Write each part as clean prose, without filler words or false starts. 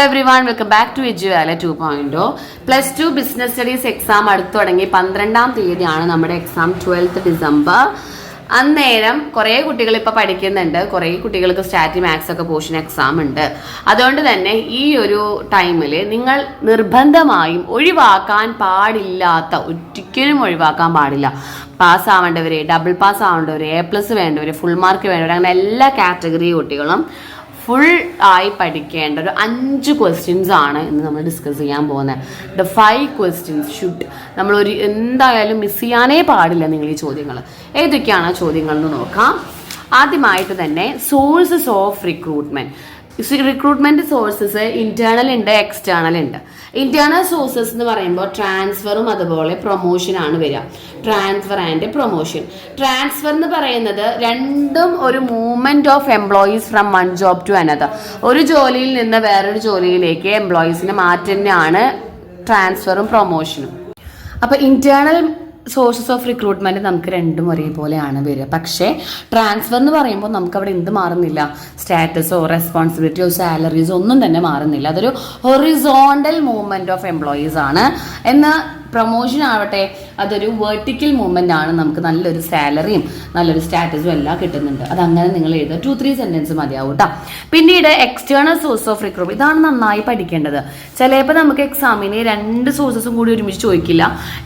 everyone, welcome back to Eduvala 2.0. +2 business studies exam അടുത്തു തുടങ്ങി. 12-ാം തീയതിയാണ് നമ്മുടെ എക്സാം, 12th ഡിസംബർ. അന്നേരം കുറേ കുട്ടികൾ ഇപ്പോൾ പഠിക്കുന്നുണ്ട്, കുറേ കുട്ടികൾക്ക് സ്റ്റാറ്റി മാത്സ് ഒക്കെ പോർഷൻ എക്സാം ഉണ്ട്. അതുകൊണ്ട് തന്നെ ഈ ഒരു ടൈമിൽ നിങ്ങൾ നിർബന്ധമായും ഒഴിവാക്കാൻ പാടില്ലാത്ത, ഒരിക്കലും ഒഴിവാക്കാൻ പാടില്ല, പാസ് ആവേണ്ടവർ, ഡബിൾ പാസ് ആവേണ്ടവർ, A+ വേണ്ടവർ, ഫുൾ മാർക്ക് വേണ്ടവർ, അങ്ങനെ എല്ലാ കാറ്റഗറി കുട്ടികളും ഫുൾ ആയി പഠിക്കേണ്ട ഒരു 5 ക്വസ്റ്റ്യൻസ് ആണ് ഇന്ന് നമ്മൾ ഡിസ്കസ് ചെയ്യാൻ പോകുന്നത്. ദ 5 ക്വസ്റ്റ്യൻസ് ഷുഡ് നമ്മൾ എന്തായാലും മിസ് ചെയ്യാനേ പാടില്ല നിങ്ങൾ ഈ ചോദ്യങ്ങൾ. ഏതൊക്കെയാണ് ചോദ്യങ്ങൾ എന്ന് നോക്കാം. ആദ്യമായിട്ട് തന്നെ sources of recruitment sources internal ഉണ്ട്, എക്സ്റ്റേണൽ ഉണ്ട്. ഇന്റേണൽ സോഴ്സസ് എന്ന് പറയുമ്പോൾ ട്രാൻസ്ഫറും അതുപോലെ പ്രൊമോഷനാണ് വരിക. Transfer and promotion. ട്രാൻസ്ഫർ എന്ന് പറയുന്നത് രണ്ടും ഒരു movement of employees from one job to another. ഒരു ജോലിയിൽ നിന്ന് വേറൊരു ജോലിയിലേക്ക് എംപ്ലോയീസിനെ മാറ്റുന്നതാണ് ട്രാൻസ്ഫറും പ്രൊമോഷനും. അപ്പോൾ ഇന്റേണൽ സോഴ്സസ് ഓഫ് റിക്രൂട്ട്മെന്റ് നമുക്ക് രണ്ടും ഒരേപോലെയാണ് വരിക. പക്ഷേ ട്രാൻസ്ഫർ എന്ന് പറയുമ്പോൾ നമുക്ക് അവിടെ എന്ത് മാറുന്നില്ല, സ്റ്റാറ്റസോ റെസ്പോൺസിബിലിറ്റിയോ സാലറീസോ ഒന്നും തന്നെ മാറുന്നില്ല. അതൊരു ഹൊറിസോണ്ടൽ മൂവ്മെന്റ് ഓഫ് എംപ്ലോയീസ് ആണ്. എന്നാൽ പ്രൊമോഷൻ ആവട്ടെ അതൊരു വെർട്ടിക്കൽ മൂവ്മെന്റ് ആണ്. നമുക്ക് നല്ലൊരു സാലറിയും നല്ലൊരു സ്റ്റാറ്റസും എല്ലാം കിട്ടുന്നുണ്ട്. അതങ്ങനെ നിങ്ങൾ എഴുതുക. 2-3 സെന്റൻസ് മതിയാവും കേട്ടോ. പിന്നീട് എക്സ്റ്റേണൽ സോഴ്സ് ഓഫ് റിക്രൂട്ട്മെന്റ്, ഇതാണ് നന്നായി പഠിക്കേണ്ടത്. ചിലപ്പോൾ നമുക്ക് എക്സാമിന് 2 സോഴ്സസും കൂടി ഒരുമിച്ച് ചോദിക്കില്ല,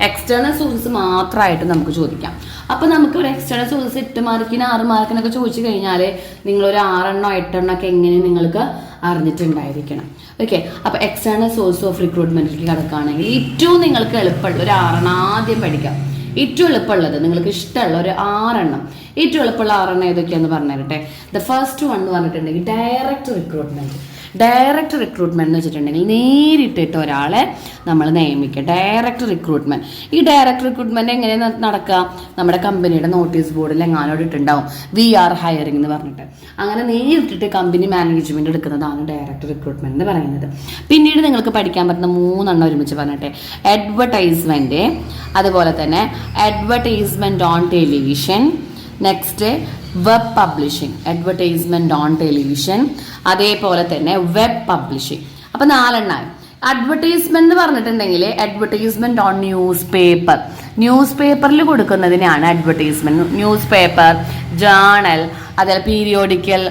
എക്സ്റ്റേണൽ സോഴ്സസ് മാത്രമായിട്ട് നമുക്ക് ചോദിക്കാം. അപ്പോൾ നമുക്ക് ഒരു എക്സ്റ്റേണൽ സോഴ്സസ് 8 മാർക്കിന് 6 മാർക്കിനൊക്കെ ചോദിച്ചു കഴിഞ്ഞാൽ നിങ്ങളൊരു 6 8 ഒക്കെ എങ്ങനെ നിങ്ങൾക്ക് അറിഞ്ഞിട്ടുണ്ടായിരിക്കണം. ഓക്കെ, അപ്പോൾ എക്സ്റ്റേണൽ സോഴ്സ് ഓഫ് റിക്രൂട്ട്മെന്റിലേക്ക് കിടക്കുകയാണെങ്കിൽ ഏറ്റവും നിങ്ങൾക്ക് എളുപ്പമുള്ള ഒരു 6 ആദ്യം പഠിക്കാം. ഏറ്റവും എളുപ്പമുള്ളത് നിങ്ങൾക്ക് ഇഷ്ടമുള്ള ഒരു 6. ഏറ്റവും എളുപ്പമുള്ള 6 ഏതൊക്കെയാണെന്ന് പറഞ്ഞു തരട്ടെ. ദ ഫസ്റ്റ് വൺ എന്ന് പറഞ്ഞിട്ടുണ്ടെങ്കിൽ ഡയറക്റ്റ് റിക്രൂട്ട്മെന്റ്. ഡയറക്റ്റ് റിക്രൂട്ട്മെന്റ് എന്ന് വെച്ചിട്ടുണ്ടെങ്കിൽ നേരിട്ടിട്ട് ഒരാളെ നമ്മൾ നിയമിക്കുക. Direct recruitment. ഈ ഡയറക്റ്റ് റിക്രൂട്ട്മെന്റ് എങ്ങനെ നടക്കുക? നമ്മുടെ കമ്പനിയുടെ നോട്ടീസ് ബോർഡിൽ എങ്ങാനോട് ഇട്ടുണ്ടാവും വി ആർ ഹയറിംഗ് എന്ന് പറഞ്ഞിട്ട്. അങ്ങനെ നേരിട്ടിട്ട് കമ്പനി മാനേജ്മെന്റ് എടുക്കുന്നതാണ് ഡയറക്റ്റ് റിക്രൂട്ട്മെന്റ് എന്ന് പറയുന്നത്. പിന്നീട് നിങ്ങൾക്ക് പഠിക്കാൻ പറ്റുന്ന 3 ഒരുമിച്ച് പറഞ്ഞിട്ടെ. അഡ്വർടൈസ്മെന്റ്, അതുപോലെ തന്നെ advertisement on television, next web publishing. Advertisement on television, അതേപോലെ തന്നെ വെബ് പബ്ലിഷിംഗ്. അപ്പൊ 4 അഡ്വർടൈസ്മെന്റ് എന്ന് പറഞ്ഞിട്ടുണ്ടെങ്കിൽ അഡ്വർടൈസ്മെന്റ് ഓൺ ന്യൂസ് പേപ്പറിൽ കൊടുക്കുന്നതിനാണ് അഡ്വർടൈസ്മെന്റ്. ന്യൂസ് പേപ്പർ, ജേണൽ, അതേപോലെ പീരിയോഡിക്കൽ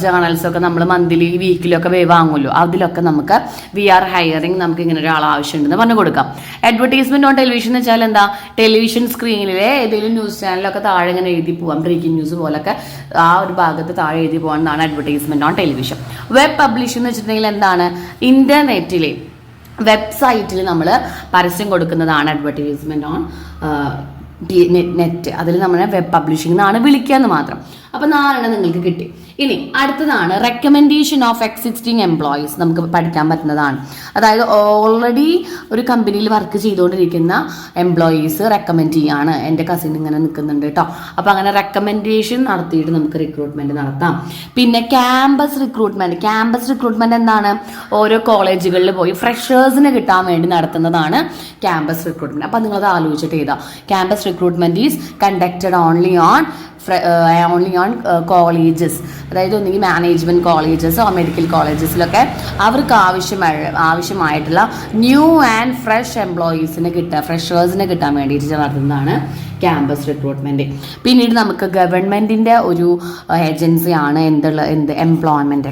ജേണൽസ് ഒക്കെ നമ്മൾ മന്ത്ലി വീക്കിലൊക്കെ വാങ്ങുമല്ലോ, അതിലൊക്കെ നമുക്ക് വി ആർ ഹയറിംഗ്, നമുക്ക് ഇങ്ങനെ ഒരാൾ ആവശ്യമുണ്ടെന്ന് പറഞ്ഞു കൊടുക്കാം. അഡ്വർടൈസ്മെന്റ് ഓൺ ടെലിവിഷൻ എന്ന് വെച്ചാൽ എന്താ, ടെലിവിഷൻ സ്ക്രീനിലെ ഏതെങ്കിലും ന്യൂസ് ചാനലൊക്കെ താഴെ ഇങ്ങനെ എഴുതി പോവാം, ബ്രേക്കിംഗ് ന്യൂസ് പോലൊക്കെ ആ ഒരു ഭാഗത്ത് താഴെ എഴുതി പോകാനാണ് advertisement on television. Web publishing എന്ന് വെച്ചിട്ടുണ്ടെങ്കിൽ എന്താണ്, ഇന്റർനെറ്റിലെ വെബ്സൈറ്റിൽ നമ്മൾ പരസ്യം കൊടുക്കുന്നതാണ് അഡ്വർടൈസ്മെന്റ് ഓൺ നെറ്റ്. അതിൽ നമ്മൾ വെബ് പബ്ലിഷിംഗ് എന്നാണ് വിളിക്കുക എന്ന് മാത്രം. അപ്പൊ 4 നിങ്ങൾക്ക് കിട്ടി. ഇനി അടുത്തതാണ് റെക്കമെൻഡേഷൻ ഓഫ് എക്സിസ്റ്റിംഗ് എംപ്ലോയീസ്. നമുക്ക് പഠിക്കാൻ പറ്റുന്നതാണ്. അതായത് ഓൾറെഡി ഒരു കമ്പനിയിൽ വർക്ക് ചെയ്തുകൊണ്ടിരിക്കുന്ന എംപ്ലോയീസ് റെക്കമെൻഡ് ചെയ്യാണ്, എൻ്റെ കസിൻ ഇങ്ങനെ നിൽക്കുന്നുണ്ട് കേട്ടോ, അപ്പോൾ അങ്ങനെ റെക്കമെൻഡേഷൻ നടത്തിയിട്ട് നമുക്ക് റിക്രൂട്ട്മെന്റ് നടത്താം. പിന്നെ ക്യാമ്പസ് റിക്രൂട്ട്മെന്റ് എന്താണ്, ഓരോ കോളേജുകളിൽ പോയി ഫ്രഷേഴ്സിന് കിട്ടാൻ വേണ്ടി നടത്തുന്നതാണ് ക്യാമ്പസ് റിക്രൂട്ട്മെന്റ്. അപ്പോൾ നിങ്ങളത് ആലോചിച്ചിട്ട് ചെയ്താൽ campus recruitment is conducted only on colleges. അതായത് ഒന്നുകിൽ മാനേജ്മെന്റ് കോളേജസോ മെഡിക്കൽ കോളേജസിലൊക്കെ അവർക്ക് ആവശ്യമായിട്ടുള്ള ന്യൂ ആൻഡ് ഫ്രഷ് ഫ്രഷേഴ്സിനെ കിട്ടാൻ വേണ്ടിയിട്ട് നടത്തുന്നതാണ് ക്യാമ്പസ് റിക്രൂട്ട്മെന്റ്. പിന്നീട് നമുക്ക് ഗവൺമെന്റിന്റെ ഒരു ഏജൻസിയാണ് എംപ്ലോയ്മെന്റ്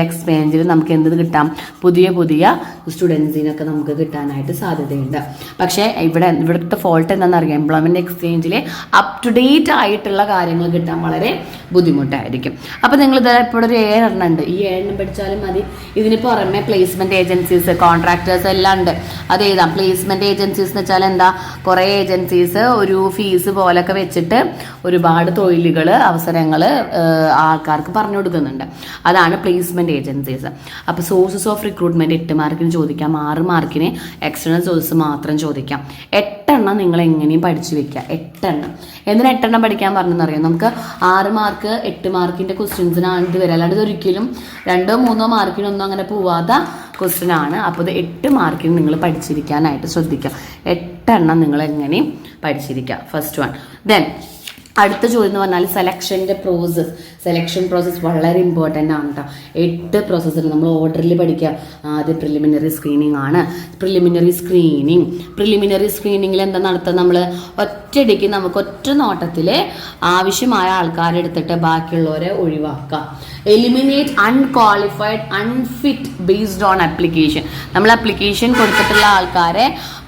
എക്സ്ചേഞ്ചിൽ നമുക്ക് എന്ത് കിട്ടാം, പുതിയ സ്റ്റുഡൻസിനൊക്കെ നമുക്ക് കിട്ടാനായിട്ട് സാധ്യതയുണ്ട്. പക്ഷേ ഇവിടുത്തെ ഫോൾട്ട് എന്താണെന്നറിയാം, എംപ്ലോയ്മെന്റ് എക്സ്ചേഞ്ചിൽ അപ് ടു ഡേറ്റ് ആയിട്ടുള്ള കാര്യങ്ങൾ കിട്ടാൻ വളരെ ബുദ്ധിമുട്ടായിരിക്കും. അപ്പോൾ നിങ്ങൾ ഇത് ഇപ്പോൾ ഒരു 7 ഉണ്ട്, ഈ 7 പഠിച്ചാലും മതി. ഇതിന് പുറമെ പ്ലേസ്മെന്റ് ഏജൻസീസ്, കോൺട്രാക്ടേഴ്സ് എല്ലാം ഉണ്ട്. അത് എഴുതാം. പ്ലേസ്മെന്റ് ഏജൻസീസ് എന്ന് വെച്ചാൽ എന്താ, കുറേ ഏജൻസീസ് ഒരു ഫീസ് പോലൊക്കെ വെച്ചിട്ട് ഒരുപാട് അവസരങ്ങൾ ആൾക്കാർക്ക് പറഞ്ഞു കൊടുക്കുന്നുണ്ട്. അതാണ് പ്ലേസ്മെന്റ് ഏജൻസീസ്. അപ്പോൾ സോഴ്സസ് ഓഫ് റിക്രൂട്ട്മെന്റ് 8 മാർക്കിന് ചോദിക്കാം, 6 മാർക്കിന് എക്സ്റ്റേണൽ സോഴ്സ് മാത്രം ചോദിക്കാം. 8 നിങ്ങൾ എങ്ങനെയും പഠിച്ചു വെക്കുക. 8 എന്തിനാ 8 പഠിക്കാൻ പറഞ്ഞെന്നറിയാം, നമുക്ക് 6 മാർക്ക് 8 മാർക്കിന്റെ ക്വസ്റ്റ്യൻസിനാണ് ഇത് വരിക. അല്ലാണ്ട് ഒരിക്കലും 2 3 മാർക്കിനൊന്നും അങ്ങനെ പോവാത്ത ക്വസ്റ്റ്യൻ ആണ്. അപ്പോൾ ഇത് 8 മാർക്കിന് നിങ്ങൾ പഠിച്ചിരിക്കാനായിട്ട് ശ്രദ്ധിക്കുക. 8 നിങ്ങൾ എങ്ങനെയും പഠിച്ചിരിക്കുക. First one. ദെൻ അടുത്ത ചോദ്യം എന്ന് പറഞ്ഞാൽ സെലക്ഷൻ പ്രോസസ്സ് വളരെ ഇമ്പോർട്ടൻ്റ് ആണ് കേട്ടോ. 8 പ്രോസസ്സുകൾ നമ്മൾ ഓർഡറിൽ പഠിക്കുക. ആദ്യം പ്രിലിമിനറി സ്ക്രീനിങ് ആണ്. പ്രിലിമിനറി സ്ക്രീനിങ്ങിൽ എന്താ നടത്തുക? നമ്മൾ ഒറ്റയടിക്ക് നമുക്ക് ഒറ്റ നോട്ടത്തിൽ ആവശ്യമായ ആൾക്കാരെ എടുത്തിട്ട് ബാക്കിയുള്ളവരെ ഒഴിവാക്കാം. Eliminate unqualified unfit based on application. നമ്മൾ ആപ്ലിക്കേഷൻ കൊടുത്തിട്ടുള്ള ആൾക്കാരെ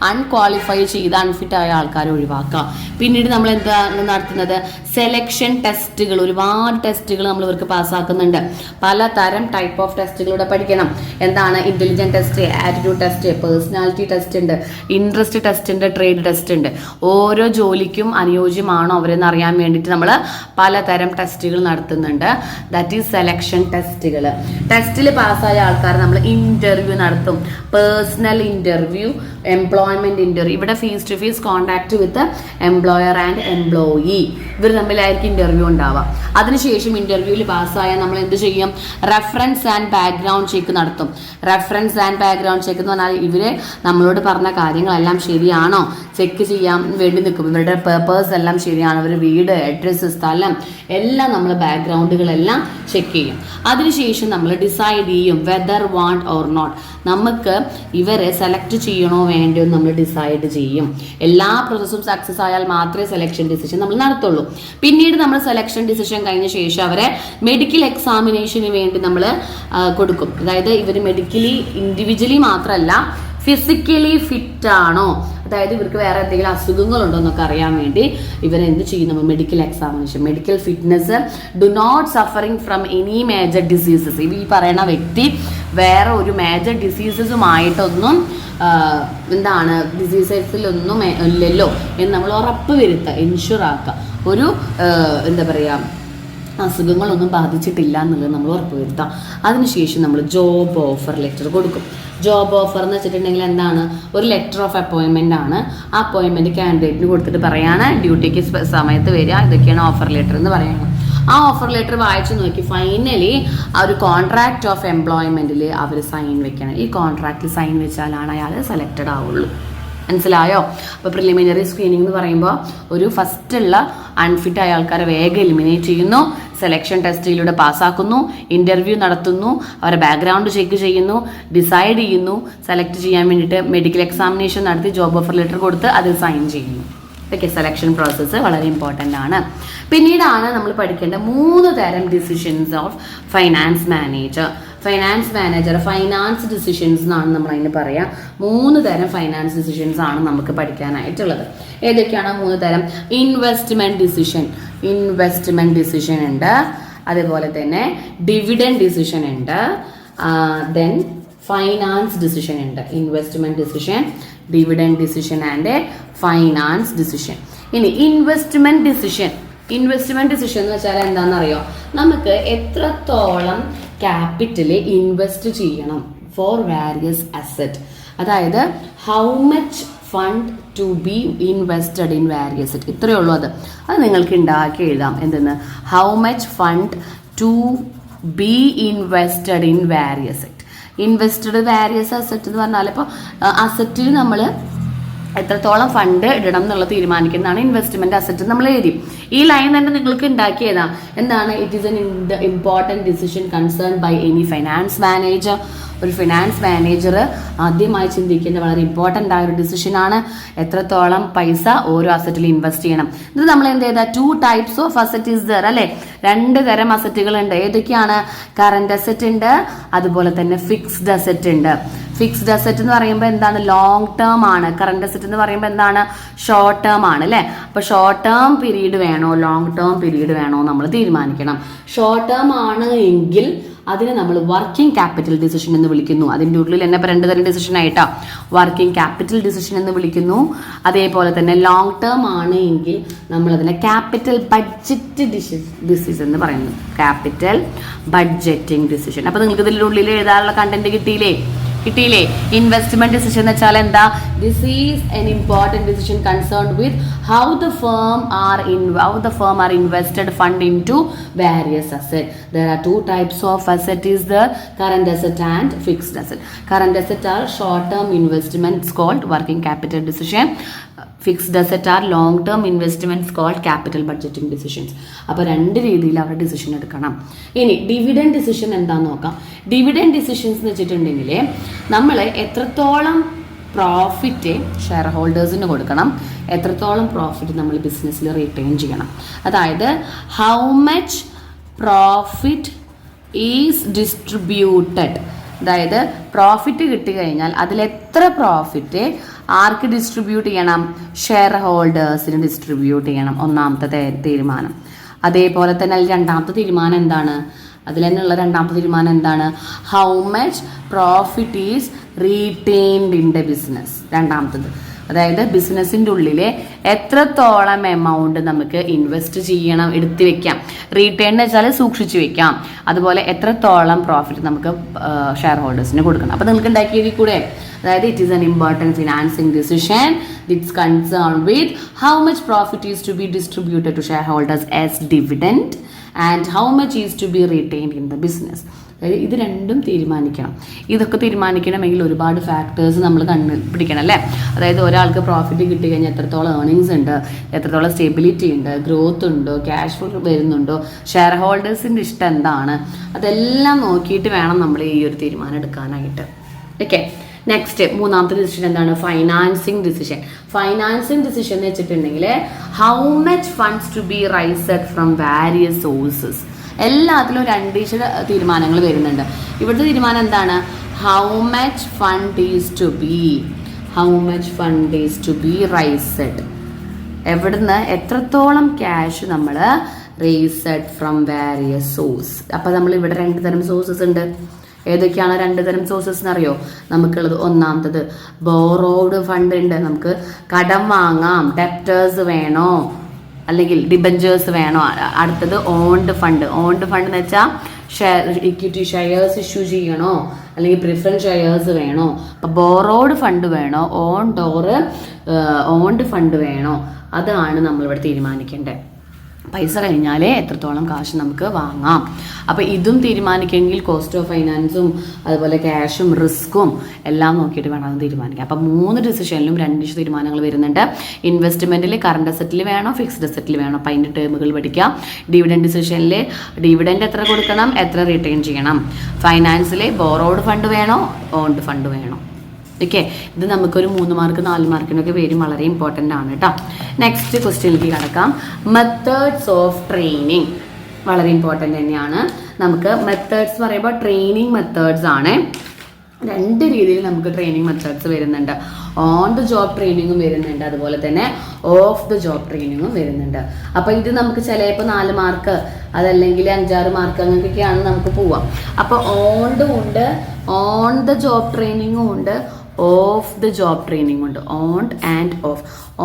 അൺക്വാളിഫൈ ചെയ്ത് അൺഫിറ്റ് ആയ ആൾക്കാരെ ഒഴിവാക്കാം. പിന്നീട് നമ്മൾ എന്താണ് നടത്തുന്നത്? സെലക്ഷൻ ടെസ്റ്റുകൾ. ഒരുപാട് ടെസ്റ്റുകൾ നമ്മൾ ഇവർക്ക് പാസ്സാക്കുന്നുണ്ട്. പലതരം ടൈപ്പ് ഓഫ് ടെസ്റ്റുകളിലൂടെ പഠിക്കണം. എന്താണ്? Intelligent test, attitude test, personality test ഉണ്ട്, ഇൻട്രസ്റ്റ് ടെസ്റ്റ് ഉണ്ട്, ട്രേഡ് ടെസ്റ്റ് ഉണ്ട്. ഓരോ ജോലിക്കും അനുയോജ്യമാണോ അവരെന്ന് അറിയാൻ വേണ്ടിയിട്ട് നമ്മൾ പലതരം ടെസ്റ്റുകൾ നടത്തുന്നുണ്ട്. ദാറ്റ് ഈസ് സെലക്ഷൻ ടെസ്റ്റുകൾ. ടെസ്റ്റിൽ പാസ്സായ ആൾക്കാർ നമ്മൾ ഇന്റർവ്യൂ നടത്തും. Personal interview, employment interview. ഇവിടെ face to face contact with employer and employee. ഇവർ തമ്മിലായിരിക്കും ഇന്റർവ്യൂ ഉണ്ടാവുക. അതിനുശേഷം ഇന്റർവ്യൂവിൽ പാസ്സായാൽ നമ്മൾ എന്ത് ചെയ്യും? റെഫറൻസ് ആൻഡ് ബാക്ക്ഗ്രൗണ്ട് ചെക്ക് നടത്തും. റെഫറൻസ് ആൻഡ് ബാക്ക്ഗ്രൗണ്ട് ചെക്ക് എന്ന് പറഞ്ഞാൽ ഇവര് നമ്മളോട് പറഞ്ഞ കാര്യങ്ങളെല്ലാം ശരിയാണോ ചെക്ക് ചെയ്യാൻ വേണ്ടി നിൽക്കും. ഇവരുടെ പേപ്പേഴ്സ് എല്ലാം ശരിയാണോ, ഇവർ വീട്, അഡ്രസ്സ്, സ്ഥലം എല്ലാം നമ്മൾ ബാക്ക്ഗ്രൗണ്ടുകളെല്ലാം ചെക്ക് ചെയ്യും. അതിനുശേഷം നമ്മൾ ഡിസൈഡ് ചെയ്യും വെദർ വാണ്ട് ഓർ നോട്ട്. നമുക്ക് ഇവരെ സെലക്ട് ചെയ്യണോ വേണ്ടയോ നമ്മൾ ഡിസൈഡ് ചെയ്യും. എല്ലാ പ്രോസസ്സും സക്സസ് ആയാൽ മാത്രമേ സെലക്ഷൻ ഡിസിഷൻ നമ്മൾ നടത്തുള്ളൂ. പിന്നീട് നമ്മൾ സെലക്ഷൻ ഡിസിഷൻ കഴിഞ്ഞ ശേഷം അവരെ മെഡിക്കൽ എക്സാമിനേഷന് വേണ്ടി നമ്മൾ കൊടുക്കും. അതായത് ഇവർ മെഡിക്കലി ഇൻഡിവിജ്വലി മാത്രമല്ല ഫിസിക്കലി ഫിറ്റ് ആണോ, അതായത് ഇവർക്ക് വേറെ എന്തെങ്കിലും അസുഖങ്ങളുണ്ടോ എന്നൊക്കെ അറിയാൻ വേണ്ടി ഇവരെന്ത് ചെയ്യും? നമ്മൾ medical examination, medical fitness, do not suffering from any major diseases. ഈ പറയുന്ന വ്യക്തി വേറെ ഒരു മേജർ ഡിസീസസുമായിട്ടൊന്നും എന്താണ് ഡിസീസസിലൊന്നും ഇല്ലല്ലോ എന്ന് നമ്മൾ ഉറപ്പ് വരുത്തുക, ഇൻഷുർ ആക്കുക. ഒരു എന്താ പറയുക, അസുഖങ്ങളൊന്നും ബാധിച്ചിട്ടില്ല എന്നുള്ളത് നമ്മൾ ഉറപ്പ് വരുത്താം. അതിനുശേഷം നമ്മൾ ജോബ് ഓഫർ ലെറ്റർ കൊടുക്കും. ജോബ് ഓഫർ എന്ന് വെച്ചിട്ടുണ്ടെങ്കിൽ എന്താണ്? ഒരു ലെറ്റർ ഓഫ് അപ്പോയിൻമെൻ്റ് ആണ്. ആ അപ്പോയിൻമെൻറ്റ് കാൻഡിഡേറ്റിന് കൊടുത്തിട്ട് പറയാണ് ഡ്യൂട്ടിക്ക് സമയത്ത് വരിക, ഇതൊക്കെയാണ് ഓഫർ ലെറ്റർ എന്ന് പറയുന്നത്. ആ ഓഫർ ലെറ്റർ വായിച്ചു നോക്കി ഫൈനലി ആ ഒരു കോൺട്രാക്ട് ഓഫ് എംപ്ലോയ്മെൻറ്റിൽ അവർ സൈൻ വെക്കണം. ഈ കോൺട്രാക്റ്റിൽ സൈൻ വെച്ചാലാണ് അയാൾ സെലക്റ്റഡ് ആവുള്ളൂ. മനസ്സിലായോ? അപ്പോൾ പ്രിലിമിനറി സ്ക്രീനിങ് എന്ന് പറയുമ്പോൾ ഒരു ഫസ്റ്റുള്ള അൺഫിറ്റ് ആയ ആൾക്കാരെ വേഗം എലിമിനേറ്റ് ചെയ്യുന്നു, സെലക്ഷൻ ടെസ്റ്റിലൂടെ പാസ്സാക്കുന്നു, ഇൻ്റർവ്യൂ നടത്തുന്നു, അവരുടെ ബാക്ക്ഗ്രൗണ്ട് ചെക്ക് ചെയ്യുന്നു, ഡിസൈഡ് ചെയ്യുന്നു, സെലക്ട് ചെയ്യാൻ വേണ്ടിയിട്ട് മെഡിക്കൽ എക്സാമിനേഷൻ നടത്തി ജോബ് ഓഫർ ലെറ്റർ കൊടുത്ത് അതിൽ സൈൻ ചെയ്യുന്നു. ഓക്കെ, സെലക്ഷൻ പ്രോസസ്സ് വളരെ ഇമ്പോർട്ടൻ്റ് ആണ്. പിന്നീടാണ് നമ്മൾ പഠിക്കേണ്ട 3 തരം decisions of finance manager. Finance decisions എന്നാണ് നമ്മൾ അതിന് പറയാം. 3 തരം ഫൈനാൻസ് ഡിസിഷൻസ് ആണ് നമുക്ക് പഠിക്കാനായിട്ടുള്ളത്. ഏതൊക്കെയാണ് 3 തരം? ഇൻവെസ്റ്റ്മെന്റ് ഡിസിഷൻ ഉണ്ട്, അതേപോലെ തന്നെ ഡിവിഡൻഡ് ഡിസിഷൻ ഉണ്ട്, ദെൻ ഫൈനാൻസ് ഡിസിഷൻ ഉണ്ട്. Investment decision, dividend decision and finance decision. ഇനി ഇൻവെസ്റ്റ്മെന്റ് ഡിസിഷൻ എന്ന് വെച്ചാൽ എന്താണെന്നറിയോ? നമുക്ക് എത്രത്തോളം ക്യാപിറ്റൽ ഇൻവെസ്റ്റ് ചെയ്യണം ഫോർ വാരിയസ് അസറ്റ്, അതായത് how much fund to be invested in various asset. ഇത്രയേ ഉള്ളൂ. അത് നിങ്ങൾക്ക് ഉണ്ടാക്കി എഴുതാം. എന്തെന്ന്? How much fund to be invested in various asset. Invested various asset എന്ന് പറഞ്ഞാൽ ഇപ്പോൾ അസറ്റിൽ നമ്മൾ എത്രത്തോളം ഫണ്ട് ഇടണം എന്നുള്ളത് തീരുമാനിക്കുന്നതാണ് ഇൻവെസ്റ്റ്മെന്റ് അസറ്റ് നമ്മൾ എഴുതി. ഈ ലൈൻ തന്നെ നിങ്ങൾക്ക് ഉണ്ടാക്കിയതാ. എന്താണ്? It is an important decision concern by any finance manager. ഒരു ഫിനാൻസ് മാനേജർ ആദ്യമായി ചിന്തിക്കേണ്ട വളരെ ഇമ്പോർട്ടൻ്റ് ആയ ഒരു ഡിസിഷനാണ് എത്രത്തോളം പൈസ ഓരോ അസറ്റിൽ ഇൻവെസ്റ്റ് ചെയ്യണം. ഇത് നമ്മൾ എന്ത് ചെയ്താൽ 2 types of asset is there അല്ലേ? 2 തരം അസറ്റുകൾ ഉണ്ട്. ഏതൊക്കെയാണ്? കറന്റ് അസറ്റ് ഉണ്ട്, അതുപോലെ തന്നെ ഫിക്സ്ഡ് അസറ്റ് ഉണ്ട്. ഫിക്സ്ഡ് അസറ്റ് എന്ന് പറയുമ്പോൾ എന്താണ്? ലോങ് ടേം ആണ്. കറന്റ് അസറ്റ് എന്ന് പറയുമ്പോൾ എന്താണ്? ഷോർട്ട് ടേം ആണ് അല്ലേ? അപ്പോൾ ഷോർട്ട് ടേം പീരീഡ് വേണോ ലോങ് ടേം പീരീഡ് വേണോ നമ്മൾ തീരുമാനിക്കണം. ഷോർട്ട് ടേം ആണ് എങ്കിൽ അതിനെ നമ്മൾ വർക്കിംഗ് ക്യാപിറ്റൽ ഡിസിഷൻ എന്ന് വിളിക്കുന്നു. അതിൻ്റെ ഉള്ളിൽ തന്നെ ഇപ്പോൾ 2 തരം ഡിസിഷൻ ആയിട്ടാ വർക്കിംഗ് ക്യാപിറ്റൽ ഡിസിഷൻ എന്ന് വിളിക്കുന്നു. അതേപോലെ തന്നെ ലോങ് ടേം ആണ് എങ്കിൽ നമ്മളതിനെ ക്യാപിറ്റൽ ബഡ്ജറ്റ് ഡിസിഷൻ എന്ന് പറയുന്നു. Capital budgeting decision. അപ്പോൾ നിങ്ങൾക്ക് ഇതിൻ്റെ ഉള്ളിൽ എഴുതാനുള്ള കണ്ടന്റ് കിട്ടിയില്ലേ? ഇൻവെസ്റ്റ്മെന്റ് ഡിസിഷൻ എന്ന് വെച്ചാൽ എന്താ? This is an important decision concerned with how the firm are invested fund into various asset. There are 2 types of asset is the current asset and fixed asset. Current asset are short term investments called working capital decision. Fixed asset are long term investments called capital budgeting decisions. അപ്പോൾ 2 രീതിയിൽ അവിടെ decision എടുക്കണം. ഇനി dividend decision എന്താണെന്ന് നോക്കാം. Dividend decisions എന്ന് വെച്ചിട്ടുണ്ടെങ്കിൽ നമ്മൾ എത്രത്തോളം പ്രോഫിറ്റ് ഷെയർ ഹോൾഡേഴ്സിന് കൊടുക്കണം, എത്രത്തോളം പ്രോഫിറ്റ് നമ്മൾ ബിസിനസ്സിൽ റിട്ടേൺ ചെയ്യണം. അതായത് how much profit is distributed. അതായത് പ്രോഫിറ്റ് കിട്ടിക്കഴിഞ്ഞാൽ അതിലെത്ര പ്രോഫിറ്റ് ആർക്ക് ഡിസ്ട്രിബ്യൂട്ട് ചെയ്യണം? ഷെയർ ഹോൾഡേഴ്സിന് ഡിസ്ട്രിബ്യൂട്ട് ചെയ്യണം. ഒന്നാമത്തെ തീരുമാനം. അതേപോലെ തന്നെ അതിൽ രണ്ടാമത്തെ തീരുമാനം എന്താണ്? അതിൽ തന്നെയുള്ള രണ്ടാമത്തെ തീരുമാനം എന്താണ്? How much profit is retained in the business. രണ്ടാമത്തത് അതായത് ബിസിനസ്സിൻ്റെ ഉള്ളിൽ എത്രത്തോളം എമൗണ്ട് നമുക്ക് ഇൻവെസ്റ്റ് ചെയ്യണം, എടുത്തു വെക്കാം. റീറ്റെയിൻ എന്ന് വെച്ചാൽ സൂക്ഷിച്ചു വെക്കാം. അതുപോലെ എത്രത്തോളം പ്രോഫിറ്റ് നമുക്ക് ഷെയർ ഹോൾഡേഴ്സിന് കൊടുക്കണം. അപ്പോൾ നിങ്ങൾക്ക് ഉണ്ടാക്കിയത് കൂടെ, അതായത് it is an important financing decision it's concern with how much profit is to be distributed to shareholders as dividend and how much is to be retained in the business. അതായത് ഇത് രണ്ടും തീരുമാനിക്കണം. ഇതൊക്കെ തീരുമാനിക്കണമെങ്കിൽ ഒരുപാട് factors നമ്മൾ പിടിക്കണം അല്ലേ. അതായത് ഒരാൾക്ക് പ്രോഫിറ്റ് കിട്ടി കഴിഞ്ഞാൽ എത്രത്തോളം ഏർണിങ്സ് ഉണ്ട്, എത്രത്തോളം സ്റ്റെബിലിറ്റി ഉണ്ട്, ഗ്രോത്ത് ഉണ്ടോ, ക്യാഷ് ഫ്ലോ വരുന്നുണ്ടോ, ഷെയർ ഹോൾഡേഴ്സിൻ്റെ ഇഷ്ടം എന്താണ്, അതെല്ലാം നോക്കിയിട്ട് വേണം നമ്മൾ ഈ ഒരു തീരുമാനം എടുക്കാനായിട്ട്. ഓക്കെ, നെക്സ്റ്റ് മൂന്നാമത്തെ ഡിസിഷൻ എന്താണ്? Financing decision. ഫൈനാൻസിങ് ഡിസിഷൻ എന്ന് വെച്ചിട്ടുണ്ടെങ്കിൽ how much funds to be raised from various sources. എല്ലാത്തിലും 2 തീരുമാനങ്ങൾ വരുന്നുണ്ട്. ഇവിടുത്തെ തീരുമാനം എന്താണ്? How much fund is to be raised. എവിടുന്ന് എത്രത്തോളം ക്യാഷ് നമ്മൾ റൈസ്ഡ് ഫ്രം വാരിയസ് സോഴ്സ്. അപ്പോൾ നമ്മൾ ഇവിടെ 2 തരം സോഴ്സസ് ഉണ്ട്. ഏതൊക്കെയാണ് 2 തരം സോഴ്സസ് എന്നറിയോ? നമുക്കുള്ളത് ഒന്നാമത്തത് ബോറോഡ് ഫണ്ട് ഉണ്ട്. നമുക്ക് കടം വാങ്ങാം, ഡെപ്റ്റേഴ്സ് വേണോ അല്ലെങ്കിൽ ഡിബഞ്ചേഴ്സ് വേണോ. അടുത്തത് ഓൺഡ് ഫണ്ട്. ഓൺഡ് ഫണ്ട് എന്ന് വെച്ചാൽ ഇക്വിറ്റി ഷെയർസ് ഇഷ്യൂ ചെയ്യണോ അല്ലെങ്കിൽ പ്രിഫറൻസ് ഷെയർസ് വേണോ. അപ്പം ബോറോഡ് ഫണ്ട് വേണോ, ഓൺഡ് ഫണ്ട് വേണോ, അതാണ് നമ്മളിവിടെ തീരുമാനിക്കേണ്ടത്. പൈസ കഴിഞ്ഞാലേ എത്രത്തോളം കാശ് നമുക്ക് വാങ്ങാം. അപ്പോൾ ഇതും തീരുമാനിക്കുമെങ്കിൽ കോസ്റ്റ് ഓഫ് ഫൈനാൻസും അതുപോലെ ക്യാഷും റിസ്ക്കും എല്ലാം നോക്കിയിട്ട് വേണം അത് തീരുമാനിക്കാം. അപ്പോൾ 3 ഡിസിഷനിലും 2 തീരുമാനങ്ങൾ വരുന്നുണ്ട്. ഇൻവെസ്റ്റ്മെൻറ്റിൽ കറണ്ട് അസറ്റിൽ വേണോ, ഫിക്സ്ഡ് അസറ്റിൽ വേണോ, അപ്പം അതിൻ്റെ ടേമുകൾ പഠിക്കാം. ഡിവിഡൻഡ് ഡിസിഷനിൽ ഡിവിഡൻഡ് എത്ര കൊടുക്കണം, എത്ര റിട്ടേൺ ചെയ്യണം. ഫൈനാൻസിൽ ബോറോഡ് ഫണ്ട് വേണോ, ഓൺഡ് ഫണ്ട് വേണോ. ഓക്കെ, ഇത് നമുക്കൊരു 3 മാർക്ക് 4 മാർക്കിനൊക്കെ പേരും വളരെ ഇമ്പോർട്ടൻ്റ് ആണ് കേട്ടോ. നെക്സ്റ്റ് ക്വസ്റ്റ്യനിലേക്ക് കടക്കാം. മെത്തേഡ്സ് ഓഫ് ട്രെയിനിങ് വളരെ ഇമ്പോർട്ടൻ്റ് തന്നെയാണ്. നമുക്ക് മെത്തേഡ്സ് പറയുമ്പോൾ ട്രെയിനിങ് മെത്തേഡ്സ് ആണ്. 2 രീതിയിൽ നമുക്ക് ട്രെയിനിങ് മെത്തേഡ്സ് വരുന്നുണ്ട്. ഓൺ ദ ജോബ് ട്രെയിനിങ്ങും വരുന്നുണ്ട്, അതുപോലെ തന്നെ ഓഫ് ദ ജോബ് ട്രെയിനിങ്ങും വരുന്നുണ്ട്. അപ്പോൾ ഇത് നമുക്ക് ചിലപ്പോൾ 4 മാർക്ക് അതല്ലെങ്കിൽ 5-6 മാർക്ക് അങ്ങനെയൊക്കെയാണ് നമുക്ക് പോവാം. അപ്പോൾ ഓൺ ദ ജോബ് ട്രെയിനിങ്ങും ഉണ്ട്, ഓഫ് ദ ജോബ് ട്രെയിനിങ് ഉണ്ട്. On and of.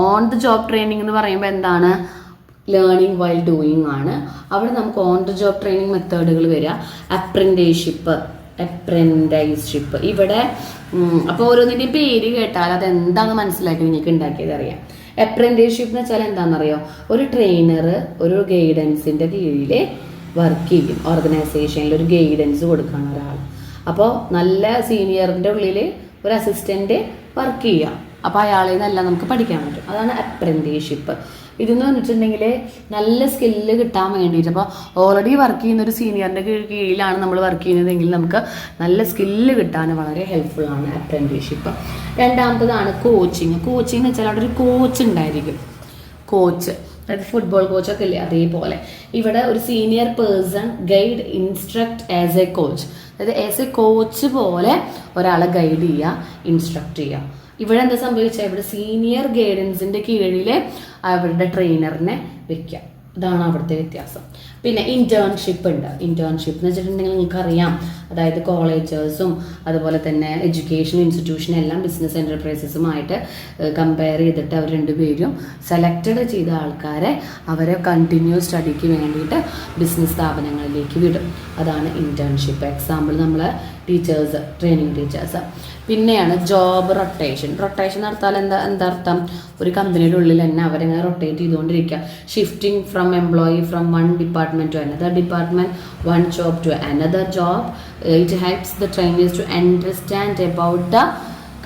On the job training എന്ന് പറയുമ്പോൾ എന്താണ്? ലേണിംഗ് വൈൽ ഡൂയിങ് ആണ്. അവിടെ നമുക്ക് ഓൺ ദ ജോബ് ട്രെയിനിങ് മെത്തേഡുകൾ വരിക. അപ്രന്റൈസ്ഷിപ്പ്. ഇവിടെ അപ്പോൾ ഓരോന്നിൻ്റെയും പേര് കേട്ടാൽ അതെന്താണെന്ന് മനസ്സിലാക്കി നിങ്ങൾക്ക് ഉണ്ടാക്കിയത് അറിയാം. അപ്രന്റൈസ്ഷിപ്പ് എന്ന് വെച്ചാൽ എന്താണെന്നറിയോ? ഒരു ട്രെയിനർ ഒരു ഗൈഡൻസിൻ്റെ കീഴിൽ വർക്ക് ചെയ്യും. ഓർഗനൈസേഷനിൽ ഒരു ഗൈഡൻസ് കൊടുക്കണം ഒരാൾ. അപ്പോൾ നല്ല സീനിയറിൻ്റെ ഉള്ളിൽ ഒരു അസിസ്റ്റൻ്റ് വർക്ക് ചെയ്യുക. അപ്പോൾ അയാളിൽ നിന്നെല്ലാം നമുക്ക് പഠിക്കാൻ പറ്റും. അതാണ് അപ്രന്റീസ്ഷിപ്പ്. ഇതെന്ന് പറഞ്ഞിട്ടുണ്ടെങ്കിൽ നല്ല സ്കില്ല് കിട്ടാൻ വേണ്ടിയിട്ട്, അപ്പോൾ ഓൾറെഡി വർക്ക് ചെയ്യുന്ന ഒരു സീനിയറിൻ്റെ കീഴിലാണ് നമ്മൾ വർക്ക് ചെയ്യുന്നതെങ്കിൽ നമുക്ക് നല്ല സ്കില്ല് കിട്ടാൻ വളരെ ഹെൽപ്ഫുൾ ആണ് അപ്രന്റീസ്ഷിപ്പ്. രണ്ടാമത്തതാണ് കോച്ചിങ്. കോച്ചിങ് എന്ന് വെച്ചാൽ അവിടെ ഒരു കോച്ച് ഉണ്ടായിരിക്കും. കോച്ച് അതായത് ഫുട്ബോൾ കോച്ചൊക്കെ ഇല്ലേ, അതേപോലെ ഇവിടെ ഒരു senior person guide instruct as A coach. അതായത് ആസ് എ കോച്ച് പോലെ ഒരാളെ ഗൈഡ് ചെയ്യുക, ഇൻസ്ട്രക്ട് ചെയ്യുക. ഇവിടെ എന്താ സംഭവിച്ചാൽ ഇവിടെ സീനിയർ ഗൈഡൻസിൻ്റെ കീഴിൽ അവരുടെ ട്രെയിനറിനെ വെക്കുക. ഇതാണ് അവിടുത്തെ വ്യത്യാസം. പിന്നെ ഇന്റേൺഷിപ്പ് ഉണ്ട്. ഇന്റേൺഷിപ്പ് എന്ന് വെച്ചിട്ടുണ്ടെങ്കിൽ നിങ്ങൾക്കറിയാം, അതായത് കോളേജേഴ്സും അതുപോലെ തന്നെ എഡ്യൂക്കേഷൻ ഇൻസ്റ്റിറ്റ്യൂഷൻ എല്ലാം ബിസിനസ് എൻ്റർപ്രൈസസുമായിട്ട് കമ്പയർ ചെയ്തിട്ട് അവർ 2 പേരും സെലക്റ്റഡ് ചെയ്ത ആൾക്കാരെ അവരെ കണ്ടിന്യൂസ് സ്റ്റഡിക്ക് വേണ്ടിയിട്ട് ബിസിനസ് സ്ഥാപനങ്ങളിലേക്ക് വിടും. അതാണ് ഇന്റേൺഷിപ്പ്. എക്സാമ്പിൾ നമ്മൾ ടീച്ചേഴ്സ്, ട്രെയിനിങ് ടീച്ചേഴ്സ്. പിന്നെയാണ് ജോബ് റൊട്ടേഷൻ. റൊട്ടേഷൻ നടത്താൻ എന്താർത്ഥം? ഒരു കമ്പനിയുടെ ഉള്ളിൽ തന്നെ അവരെങ്ങനെ റൊട്ടേറ്റ് ചെയ്തുകൊണ്ടിരിക്കുക. Shifting from employee from one department to another department, one job to another job. It helps the trainers to understand about the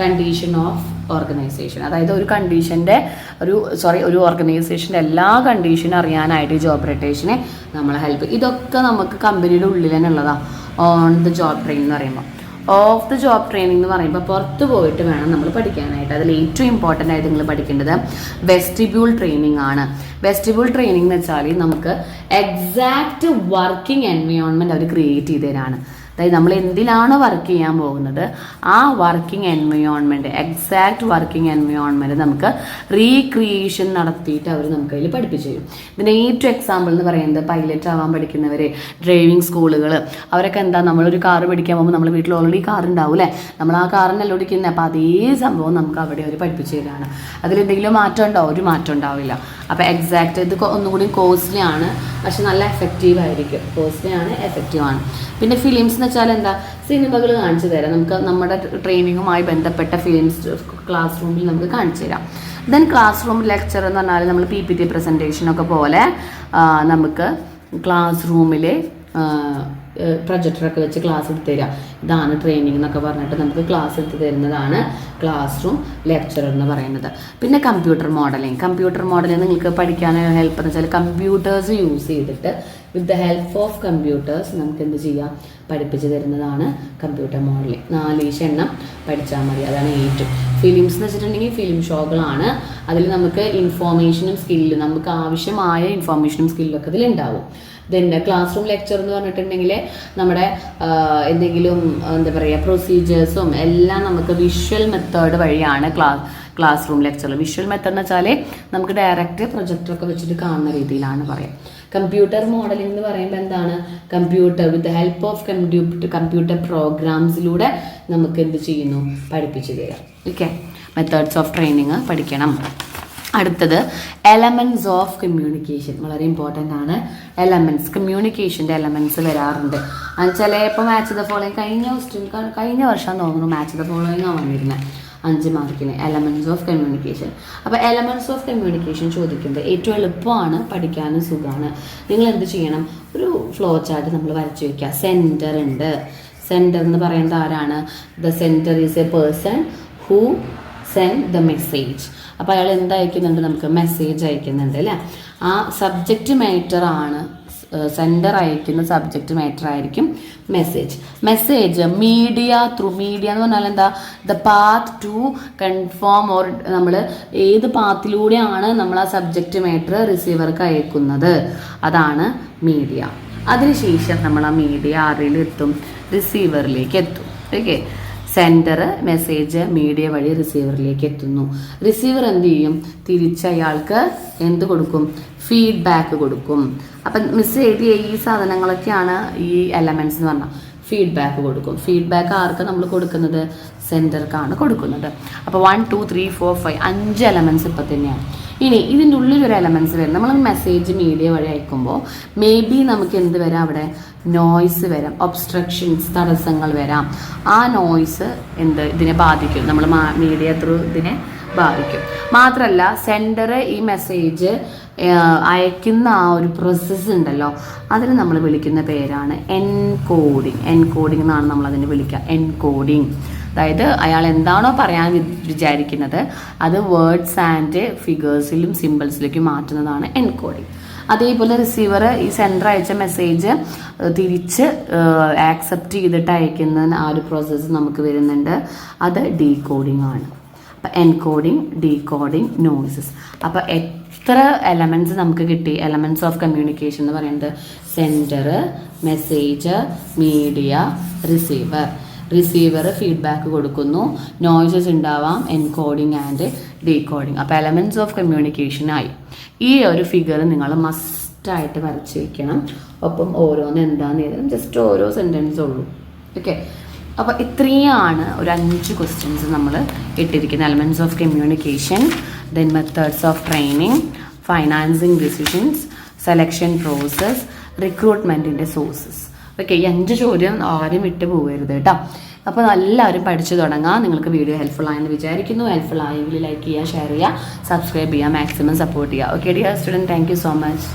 condition of organisation. അതായത് ഒരു കണ്ടീഷൻ്റെ ഒരു ഓർഗനൈസേഷൻ്റെ എല്ലാ കണ്ടീഷനും അറിയാനായിട്ട് ഈ ജോബ് റൊട്ടേഷനെ നമ്മളെ ഹെൽപ്പ്. ഇതൊക്കെ നമുക്ക് കമ്പനിയുടെ ഉള്ളിൽ തന്നെ ഉള്ളതാണ്. ഓൺ ദ ജോബ് ട്രെയിനിങ് എന്ന് പറയുമ്പോൾ, ഓഫ് ദ ജോബ് ട്രെയിനിങ് എന്ന് പറയുമ്പോൾ പുറത്ത് പോയിട്ട് വേണം നമ്മൾ പഠിക്കാനായിട്ട്. അതിൽ ഏറ്റവും ഇമ്പോർട്ടൻ്റ് ആയിട്ട് നിങ്ങൾ പഠിക്കേണ്ടത് വെസ്റ്റിബ്യൂൾ ട്രെയിനിങ് ആണ്. വെസ്റ്റിബ്യൂൾ ട്രെയിനിങ് എന്ന് വെച്ചാൽ നമുക്ക് എക്സാക്റ്റ് വർക്കിംഗ് എൻവയോൺമെൻറ്റ് അവർ ക്രിയേറ്റ് ചെയ്ത് തരാണ്. അതായത് നമ്മൾ എന്തിനാണോ വർക്ക് ചെയ്യാൻ പോകുന്നത് ആ working environment, exact working environment നമുക്ക് റീക്രിയേഷൻ നടത്തിയിട്ട് അവർ നമുക്ക് അതിൽ പഠിപ്പിച്ചു തരും. ഇതിൻ്റെ ഏറ്റവും എക്സാമ്പിൾ എന്ന് പറയുന്നത് പൈലറ്റ് ആവാൻ പഠിക്കുന്നവർ, ഡ്രൈവിംഗ് സ്കൂളുകൾ, അവരൊക്കെ എന്താ, നമ്മളൊരു കാറ് പഠിക്കാൻ പോകുമ്പോൾ നമ്മൾ വീട്ടിൽ ഓൾറെഡി കാർ ഉണ്ടാവും അല്ലേ, നമ്മൾ ആ കാറിനല്ല ഓടിക്കുന്നത്. അപ്പോൾ അതേ സംഭവം നമുക്ക് അവിടെ അവർ പഠിപ്പിച്ചു തരാണ്. അതിലെന്തെങ്കിലും മാറ്റം ഉണ്ടോ? ഒരു മാറ്റം ഉണ്ടാവില്ല. അപ്പോൾ എക്സാക്റ്റ് ഇത് ഒന്നുകൂടി കോസ്റ്റ്ലി ആണ്, പക്ഷെ നല്ല എഫക്റ്റീവ് ആയിരിക്കും. കോസ്റ്റ്ലി ആണ്, എഫക്റ്റീവ് ആണ്. പിന്നെ ഫിലിംസ് എന്ന് വെച്ചാൽ എന്താ, സിനിമകൾ കാണിച്ചു തരാം നമുക്ക്. നമ്മുടെ ട്രെയിനിങ്ങുമായി ബന്ധപ്പെട്ട ഫിലിംസ് ക്ലാസ് റൂമിൽ നമുക്ക് കാണിച്ചു തരാം. ദെൻ ക്ലാസ് റൂം ലെക്ചർ എന്ന് പറഞ്ഞാൽ നമ്മൾ PPT പ്രസൻറ്റേഷനൊക്കെ പോലെ നമുക്ക് ക്ലാസ് റൂമിൽ പ്രൊജക്ടറൊക്കെ വെച്ച് ക്ലാസ് എടുത്ത് തരിക. ഇതാണ് ട്രെയിനിങ് എന്നൊക്കെ പറഞ്ഞിട്ട് നമുക്ക് ക്ലാസ് എടുത്ത് തരുന്നതാണ് ക്ലാസ് റൂം ലെക്ചർ എന്ന് പറയുന്നത്. പിന്നെ കമ്പ്യൂട്ടർ മോഡലിംഗ് നിങ്ങൾക്ക് പഠിക്കാൻ ഹെൽപ്പ് എന്ന് വെച്ചാൽ കമ്പ്യൂട്ടേഴ്സ് യൂസ് ചെയ്തിട്ട് വിത്ത് ദ ഹെൽപ്പ് ഓഫ് കമ്പ്യൂട്ടേഴ്സ് നമുക്ക് എന്ത് ചെയ്യാം, പഠിപ്പിച്ച് തരുന്നതാണ് കമ്പ്യൂട്ടർ മോഡലിംഗ്. 4 എണ്ണം പഠിച്ചാൽ മതി, അതാണ് ഏറ്റവും. ഫിലിംസ് എന്ന് വെച്ചിട്ടുണ്ടെങ്കിൽ ഫിലിം ഷോകളാണ്. അതിൽ നമുക്ക് ഇൻഫോർമേഷനും സ്കില്ലും, നമുക്ക് ആവശ്യമായ ഇൻഫോർമേഷനും സ്കില്ലൊക്കെ ഇതിലുണ്ടാവും. ദെൻ ക്ലാസ് റൂം ലെക്ചർ എന്ന് പറഞ്ഞിട്ടുണ്ടെങ്കിൽ നമ്മുടെ എന്തെങ്കിലും എന്താ പറയുക പ്രൊസീജിയേഴ്സും എല്ലാം നമുക്ക് വിഷ്വൽ മെത്തേഡ് വഴിയാണ് class room lecture. Visual method എന്ന് വെച്ചാൽ നമുക്ക് ഡയറക്റ്റ് പ്രൊജക്ടറൊക്കെ വെച്ചിട്ട് കാണുന്ന രീതിയിലാണ് പറയാം. കമ്പ്യൂട്ടർ മോഡലിംഗ് എന്ന് പറയുമ്പോൾ എന്താണ്, computer with the help of computer പ്രോഗ്രാംസിലൂടെ നമുക്ക് എന്ത് ചെയ്യുന്നു, പഠിപ്പിച്ചു തരാം. ഓക്കെ, മെത്തേഡ്സ് ഓഫ് ട്രെയിനിങ് പഠിക്കണം. അടുത്തത് എലമെൻറ്റ്സ് ഓഫ് കമ്മ്യൂണിക്കേഷൻ, വളരെ ഇമ്പോർട്ടൻ്റ് ആണ്. കമ്മ്യൂണിക്കേഷൻ്റെ എലമെൻറ്റ്സ് വരാറുണ്ട്. അത് ചിലപ്പോൾ മാച്ച് ദ ഫോളോയിങ് കഴിഞ്ഞ വർഷം തോന്നുന്നു മാച്ച് ദ ഫോളോയിങ് ആണ് വന്നിരുന്നത് 5 മാർക്കിന് എലമെൻറ്റ്സ് ഓഫ് കമ്മ്യൂണിക്കേഷൻ. അപ്പോൾ എലമെൻറ്റ്സ് ഓഫ് കമ്മ്യൂണിക്കേഷൻ ചോദിക്കുന്നത് ഏറ്റവും എളുപ്പമാണ്, പഠിക്കാനും സുഖമാണ്. നിങ്ങൾ എന്ത് ചെയ്യണം, ഒരു ഫ്ലോ ചാർട്ട് നമ്മൾ വരച്ച് വയ്ക്കുക. സെൻറ്റർ ഉണ്ട്. സെൻറ്റർ എന്ന് പറയുന്നത് ആരാണ്? The sender is a person who send the message. അപ്പോൾ അയാൾ എന്ത് അയക്കുന്നുണ്ട്, നമുക്ക് മെസ്സേജ് അയക്കുന്നുണ്ട് അല്ലേ. ആ സബ്ജക്റ്റ് മാറ്റർ ആണ്, സെൻഡർ അയക്കുന്ന സബ്ജക്റ്റ് മാറ്റർ ആയിരിക്കും മെസ്സേജ്. മീഡിയ എന്ന് പറഞ്ഞാൽ എന്താ, the path to confirm or നമ്മൾ ഏത് പാത്തിലൂടെയാണ് നമ്മൾ ആ സബ്ജക്റ്റ് മാറ്റർ റിസീവർക്ക് അയക്കുന്നത്, അതാണ് മീഡിയ. അതിനുശേഷം നമ്മൾ ആ മീഡിയ ആരിലെത്തും, റിസീവറിലേക്ക് എത്തും. ഓക്കെ, സെൻഡർ മെസ്സേജ് മീഡിയ വഴി റിസീവറിലേക്ക് എത്തുന്നു. റിസീവർ എന്ത് ചെയ്യും, തിരിച്ച് അയാൾക്ക് എന്ത് കൊടുക്കും, ഫീഡ്ബാക്ക് കൊടുക്കും. അപ്പം മിസ് എഴുതിയ ഈ സാധനങ്ങളൊക്കെയാണ് ഈ എലമെൻറ്റ്സ് എന്ന് പറഞ്ഞാൽ. ഫീഡ്ബാക്ക് കൊടുക്കും. ഫീഡ്ബാക്ക് ആർക്ക് നമ്മൾ കൊടുക്കുന്നത്, സെൻറ്റർക്കാണ് കൊടുക്കുന്നത്. അപ്പോൾ 1 2 3 4 5 5 എലമെൻറ്റ്സ് ഇപ്പം തന്നെയാണ്. ഇനി ഇതിൻ്റെ ഉള്ളിലൊരു എലമെൻറ്റ്സ് വരും. നമ്മൾ മെസ്സേജ് മീഡിയ വഴി അയക്കുമ്പോൾ മേ ബി നമുക്ക് എന്ത് വരാം, അവിടെ നോയ്സ് വരാം, ഒബ്സ്ട്രക്ഷൻസ്, തടസ്സങ്ങൾ വരാം. ആ നോയ്സ് ഇതിനെ ബാധിക്കും, നമ്മൾ മീഡിയ ത്രൂ ഇതിനെ ബാധിക്കും. മാത്രമല്ല സെൻഡർ ഈ മെസ്സേജ് അയക്കുന്ന ആ ഒരു പ്രോസസ്സ് ഉണ്ടല്ലോ, അതിന് നമ്മൾ വിളിക്കുന്ന പേരാണ് എൻകോഡിങ് എന്നാണ് നമ്മൾ അതിനെ വിളിക്കുക, എൻകോഡിങ്. അതായത് അയാൾ എന്താണോ പറയാൻ വിചാരിക്കുന്നത് അത് വേർഡ്സ് ആൻഡ് ഫിഗേഴ്സിലും സിമ്പിൾസിലേക്കും മാറ്റുന്നതാണ് എൻകോഡിങ്. അതേപോലെ റിസീവർ ഈ സെൻഡർ അയച്ച മെസ്സേജ് തിരിച്ച് ആക്സെപ്റ്റ് ചെയ്തിട്ട് അയക്കുന്ന ആ ഒരു പ്രോസസ്സ് നമുക്ക് വരുന്നുണ്ട്, അത് ഡീകോഡിങ് ആണ്. അപ്പം എൻകോഡിങ്, ഡീകോഡിങ്, നോയ്സസ്. അപ്പോൾ എത്ര എലമെൻറ്റ്സ് നമുക്ക് കിട്ടി, എലമെൻറ്റ്സ് ഓഫ് കമ്മ്യൂണിക്കേഷൻ എന്ന് പറയുന്നത് sender, message, media, receiver feedback കൊടുക്കുന്നു, നോയ്സസ് ഉണ്ടാവാം, എൻകോഡിങ് ആൻഡ് ഡീകോഡിങ്. അപ്പോൾ എലമെൻറ്റ്സ് ഓഫ് കമ്മ്യൂണിക്കേഷനായി. ഈ ഒരു ഫിഗർ നിങ്ങൾ മസ്റ്റായിട്ട് വരച്ച് വയ്ക്കണം. ഒപ്പം ഓരോന്ന് എന്താണെന്ന് എഴുതണം, ജസ്റ്റ് ഓരോ സെൻറ്റൻസ് ഉള്ളൂ. ഓക്കെ, അപ്പോൾ ഇത്രയാണ് ഒരു 5 ക്വസ്റ്റ്യൻസ് നമ്മൾ ഇട്ടിരിക്കുന്നത്. Elements of communication, then methods of training, financing decisions, selection process, റിക്രൂട്ട്മെൻറ്റിൻ്റെ സോഴ്സസ്. ഓക്കെ, ഈ 5 ചോദ്യം ആരും വിട്ടു പോകരുത് കേട്ടോ. അപ്പോൾ എല്ലാവരും പഠിച്ചു തുടങ്ങാം. നിങ്ങൾക്ക് വീഡിയോ ഹെൽപ്ഫുൾ ആയെന്ന് വിചാരിക്കുന്നു. ഹെൽപ്ഫുൾ ആയെങ്കിൽ ലൈക്ക് ചെയ്യുക, ഷെയർ ചെയ്യുക, സബ്സ്ക്രൈബ് ചെയ്യുക, മാക്സിമം സപ്പോർട്ട് ചെയ്യുക. Okay dear student, thank you so much.